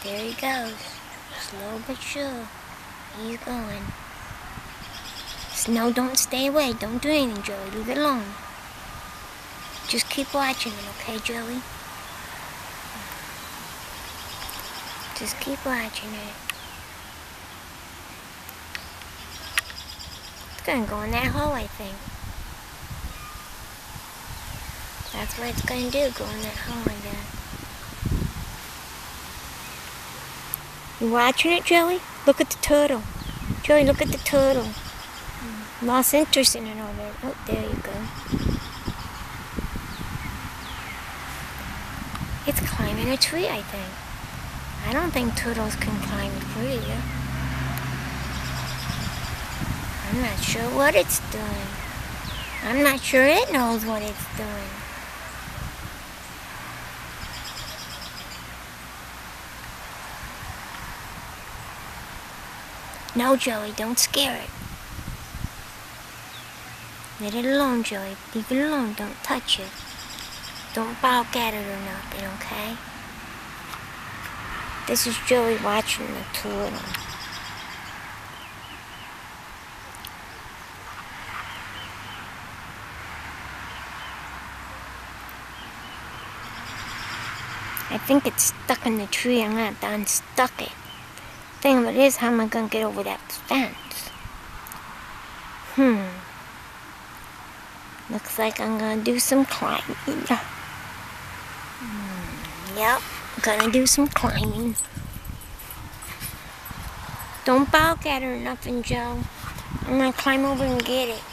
There he goes. Slow but sure. He's going. No, don't stay away. Don't do anything, Joey. Leave it alone. Just keep watching him, okay, Joey? Just keep watching it. It's gonna go in that hole, I think. That's what it's gonna do, go in that hole, I guess. You watching it, Joey? Look at the turtle. Joey, look at the turtle. Lost interest in it already. Oh, there you go. It's climbing a tree, I think. I don't think turtles can climb a tree. I'm not sure what it's doing. I'm not sure it knows what it's doing. No, Joey, don't scare it. Let it alone, Joey. Leave it alone. Don't touch it. Don't bark at it or nothing, okay? This is Joey watching the turtle. I think it's stuck in the tree. I'm gonna have to unstuck it. Thing of it is, how am I gonna get over that fence? Looks like I'm gonna do some climbing. Yep, gonna do some climbing. Don't bark at her or nothing, Joe. I'm gonna climb over and get it.